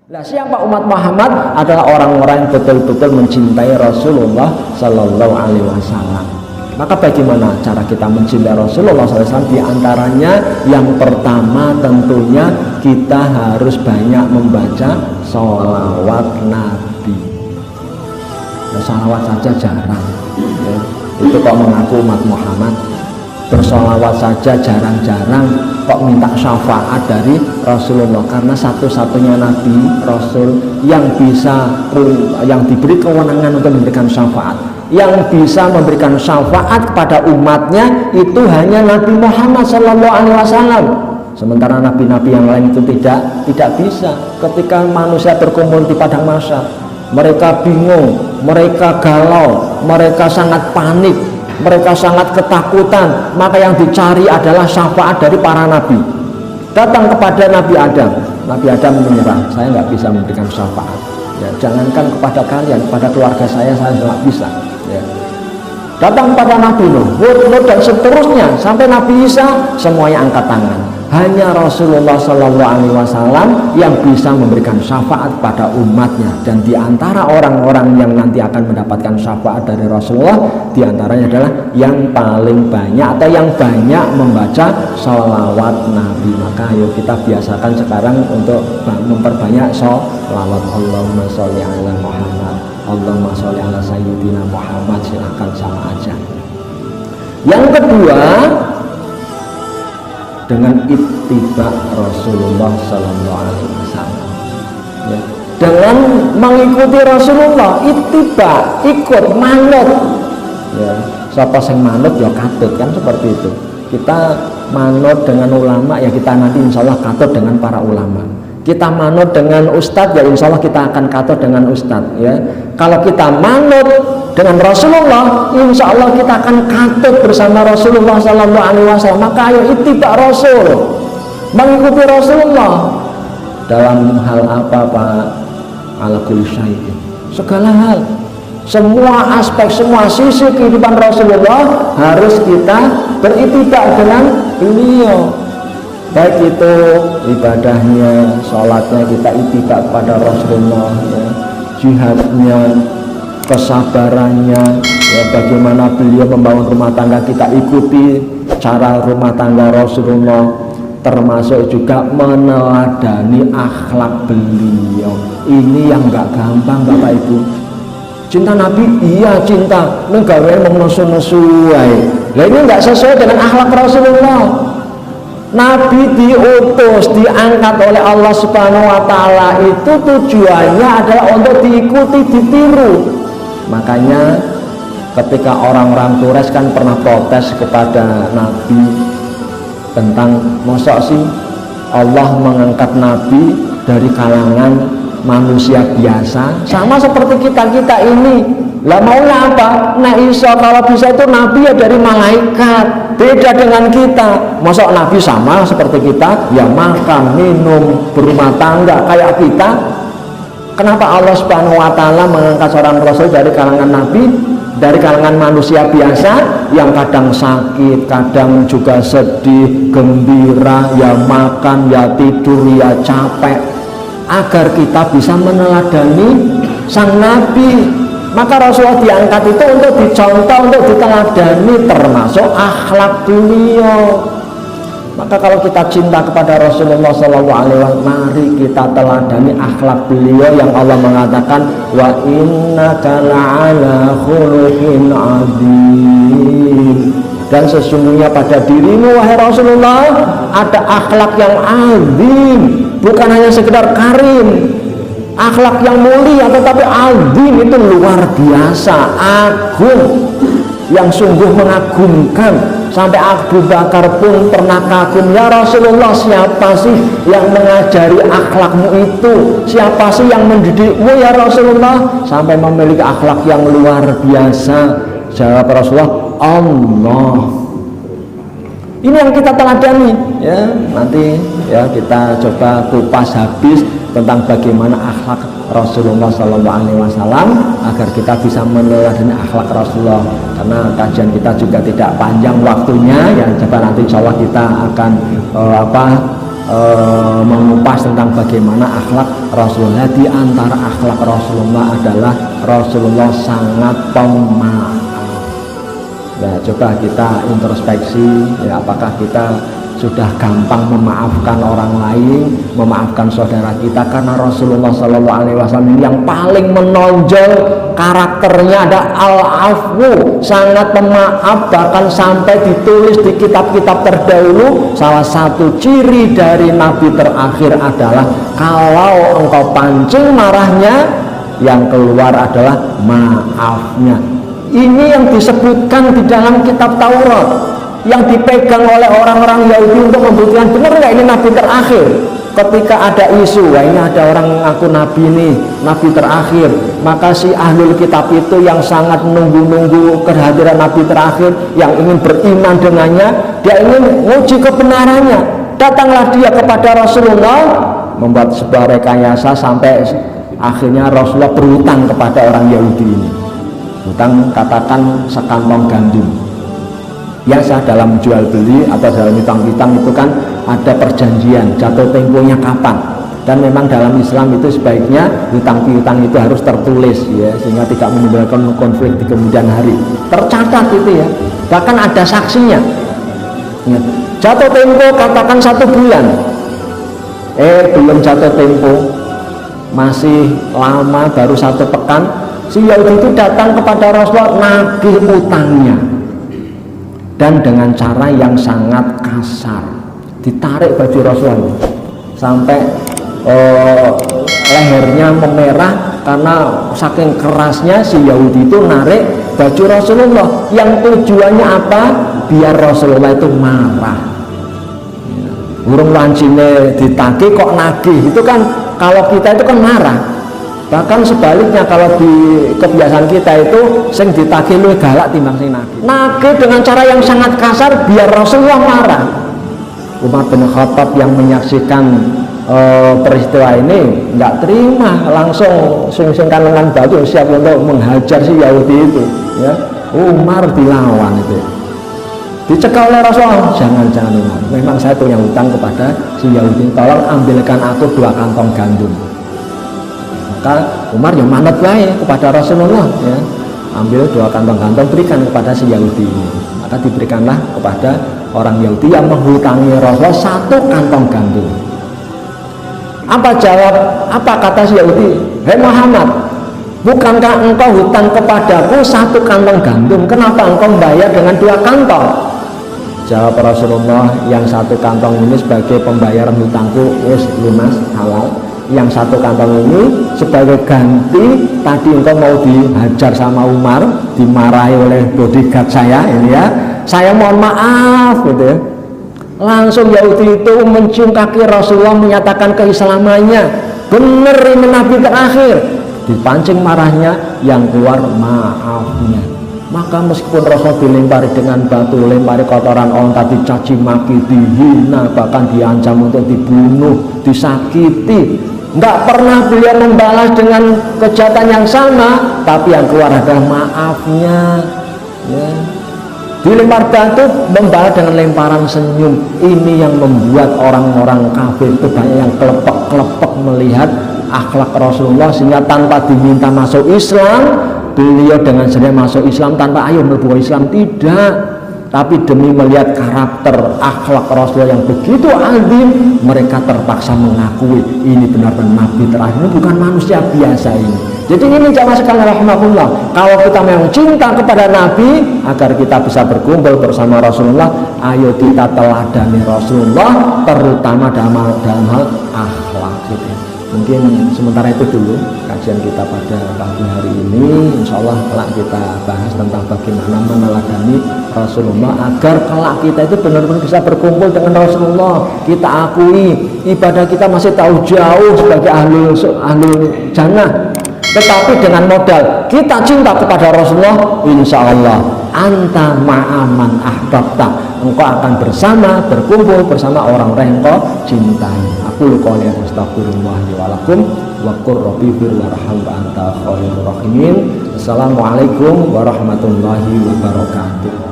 Nah, siapa umat Muhammad? Adalah orang-orang yang betul-betul mencintai Rasulullah Sallallahu Alaihi Wasallam. Maka bagaimana cara kita mencintai Rasulullah SAW? Di antaranya yang pertama tentunya kita harus banyak membaca sholawat Nabi. Nah, sholawat saja jarang. Ya. Itu kok mengaku umat Muhammad, bersolawat saja jarang-jarang, kok minta syafaat dari Rasulullah. Karena satu-satunya Nabi Rasul yang diberi kewenangan untuk memberikan syafaat, yang bisa memberikan syafaat kepada umatnya itu hanya Nabi Muhammad SAW. Sementara nabi-nabi yang lain itu tidak bisa. Ketika manusia berkumpul di padang mahsyar, mereka bingung, mereka galau, mereka sangat panik, mereka sangat ketakutan. Maka yang dicari adalah syafaat dari para nabi. Datang kepada Nabi Adam. Nabi Adam menyerah, saya nggak bisa memberikan syafaat. Ya, jangankan kepada kalian, kepada keluarga saya nggak bisa. Ya. Datang kepada Nabi Nuh, Hud dan seterusnya sampai Nabi Isa, semuanya angkat tangan. Hanya Rasulullah Sallallahu Alaihi Wasallam yang bisa memberikan syafaat pada umatnya. Dan diantara orang-orang yang nanti akan mendapatkan syafaat dari Rasulullah, diantaranya adalah yang paling banyak atau yang banyak membaca sholawat Nabi. Maka ayo kita biasakan sekarang untuk memperbanyak sholawat. Allahumma sholli ala Muhammad, Allahumma sholli ala Sayyidina Muhammad. Silahkan sama aja. Yang kedua, dengan ittiba Rasulullah Sallallahu Alaihi Wasallam, ya. Dengan mengikuti Rasulullah, ittiba, ikut, manut, ya. Siapa yang manut ya katut, kan seperti itu. Kita manut dengan ulama, ya kita nanti insya Allah katut dengan para ulama. Kita manut dengan ustadz, ya insya Allah kita akan katut dengan ustadz, ya. Kalau kita manut dengan Rasulullah, insya Allah kita akan katut bersama Rasulullah Sallallahu Alaihi Wasallam. Maka ayo ittiba Rasul, mengikuti Rasulullah dalam hal apa Pak? Ala kulli syai'in, segala hal, semua aspek, semua sisi kehidupan Rasulullah harus kita berittiba dengan beliau. Baik itu ibadahnya, sholatnya kita ittiba pada Rasulullah, ya. Jihadnya, kesabarannya, ya, bagaimana beliau membangun rumah tangga, kita ikuti cara rumah tangga Rasulullah, termasuk juga meneladani akhlak beliau. Ini yang nggak gampang Bapak Ibu. Cinta Nabi, iya cinta, negara yang menesu-nesuai. Nah ini nggak sesuai dengan akhlak Rasulullah. Nabi diutus, diangkat oleh Allah Subhanahu wa Ta'ala, itu tujuannya adalah untuk diikuti, ditiru. Makanya ketika orang-orang Quraisy kan pernah protes kepada Nabi tentang mosok sih Allah mengangkat Nabi dari kalangan manusia biasa, sama seperti kita ini. Lah maunya apa? Nah Isa kalau bisa itu Nabi ya dari malaikat, beda dengan kita. Mosok Nabi sama seperti kita, ya makan, minum, berumah tangga kayak kita. Kenapa Allah Subhanahu wa Ta'ala mengangkat seorang Rasul dari kalangan Nabi, dari kalangan manusia biasa yang kadang sakit, kadang juga sedih, gembira, ya makan, ya tidur, ya capek, agar kita bisa meneladani sang Nabi. Maka Rasulullah diangkat itu untuk dicontoh, untuk diteladani, termasuk akhlak beliau. Maka kalau kita cinta kepada Rasulullah SAW, mari kita teladani akhlak beliau yang Allah mengatakan wa innaka la'ala khuluqin azim. Dan sesungguhnya pada dirimu wahai Rasulullah ada akhlak yang azim, bukan hanya sekedar karim, akhlak yang mulia, tetapi azim itu luar biasa, agung, yang sungguh mengagumkan. Sampai Abu Bakar pun pernah kagum, ya Rasulullah, siapa sih yang mengajari akhlakmu itu? Siapa sih yang mendidikmu ya Rasulullah sampai memiliki akhlak yang luar biasa? Jawab Rasulullah, Allah. Ini yang kita teladani, ya. Nanti ya kita coba kupas habis tentang bagaimana akhlak Rasulullah SAW agar kita bisa meneladani akhlak Rasulullah. Karena kajian kita juga tidak panjang waktunya, ya. Coba nanti insya Allah kita akan mengupas tentang bagaimana akhlak Rasulullah. Di antara akhlak Rasulullah adalah Rasulullah sangat pemaaf. Ya, coba kita introspeksi, ya, apakah kita sudah gampang memaafkan orang lain, memaafkan saudara kita? Karena Rasulullah SAW yang paling menonjol karakternya ada al-afwu, sangat pemaaf, bahkan sampai ditulis di kitab-kitab terdahulu. Salah satu ciri dari Nabi terakhir adalah kalau engkau pancing marahnya, yang keluar adalah maafnya. Ini yang disebutkan di dalam kitab Taurat, yang dipegang oleh orang-orang Yahudi untuk membuktikan benar nggak ini Nabi terakhir. Ketika ada isu, wah ini ada orang ngaku Nabi ini, Nabi terakhir, maka si ahlul kitab itu yang sangat menunggu-nunggu kehadiran Nabi terakhir, yang ingin beriman dengannya, dia ingin menguji kebenarannya. Datanglah dia kepada Rasulullah, membuat sebuah rekayasa sampai akhirnya Rasulullah berhutang kepada orang Yahudi ini. Hutang katakan sekantong gandum. Biasa dalam jual beli atau dalam piutang-piutang itu kan ada perjanjian jatuh temponya kapan, dan memang dalam Islam itu sebaiknya hutang piutang itu harus tertulis, ya, sehingga tidak menimbulkan konflik di kemudian hari. Tercatat itu, ya, bahkan ada saksinya, ya. Jatuh tempo katakan 1 bulan, belum jatuh tempo, masih lama, baru 1 pekan, si Yahudi itu datang kepada Rasulullah nagih utangnya, dan dengan cara yang sangat kasar ditarik baju Rasulullah sampai lehernya memerah karena saking kerasnya si Yahudi itu narik baju Rasulullah, yang tujuannya apa? Biar Rasulullah itu marah. Burung wancine ditagih kok nagih, itu kan kalau kita itu kan marah. Bahkan sebaliknya, kalau di kebiasaan kita itu sing ditagih luwih galak timbang sing nagih. Nagih dengan cara yang sangat kasar biar Rasulullah marah. Umar bin Khattab yang menyaksikan peristiwa ini nggak terima, langsung sing-singkan lengan batu siap untuk menghajar si Yahudi itu, ya. Umar dilawan itu, dicekal oleh Rasulullah, jangan Umar, memang saya punya hutang kepada si Yahudi, tolong ambilkan aku 2 kantong gandum. Maka Umar yang manut baik kepada Rasulullah, ya, ambil 2 kantong gandum, berikan kepada si Yahudi ini. Maka diberikanlah kepada orang Yahudi yang menghutangi Rasulullah 1 kantong gandum. Apa jawab? Apa kata si Yahudi? Hei Muhammad, bukankah engkau hutang kepadaku 1 kantong gandum? Kenapa engkau membayar dengan 2 kantong? Jawab Rasulullah, yang 1 kantong ini sebagai pembayaran hutangku, wis lunas, halal. Yang 1 kantong ini sebagai ganti tadi engkau mau dihajar sama Umar, dimarahi oleh bodyguard saya ini, ya, saya mohon maaf, gitu, ya. Langsung Yahudi itu mencium kaki Rasulullah, menyatakan keislamannya. Bener ini Nabi terakhir. Dipancing marahnya, yang keluar maafnya. Maka meskipun Rasul dilempari dengan batu, lempari kotoran onta, dicaci maki, dihina, bahkan diancam untuk dibunuh, disakiti, nggak pernah beliau membalas dengan kejahatan yang sama, tapi yang keluar adalah maafnya, ya. Dilempar batu, membalas dengan lemparan senyum. Ini yang membuat orang-orang kafir itu banyak yang kelepek-kelepek melihat akhlak Rasulullah, sehingga tanpa diminta masuk Islam, beliau dengan sendiri masuk Islam tanpa ayo melebur Islam, tidak. Tapi demi melihat karakter akhlak Rasulullah yang begitu azim, mereka terpaksa mengakui ini benar-benar Nabi terakhir, ini bukan manusia biasa ini. Jadi ini jamaah sekalian rahimahullah, kalau kita memang cinta kepada Nabi, agar kita bisa berkumpul bersama Rasulullah, ayo kita teladani Rasulullah, terutama dalam hal akhlak, gitu. Mungkin sementara itu dulu kajian kita pada pagi hari ini. Insya Allah kelak kita bahas tentang bagaimana meneladani Rasulullah, agar kelak kita itu benar-benar bisa berkumpul dengan Rasulullah. Kita akui ibadah kita masih tahu jauh sebagai ahlul jannah, tetapi dengan modal kita cinta kepada Rasulullah, insya Allah anta ma'aman ahbabta, engkau akan bersama, berkumpul bersama orang-orang yang engkau cintai. Aku qouli astagfirullah wa lakum wa qur rabbi firwarham wa anta khairur rahimin. Assalamualaikum warahmatullahi wabarakatuh.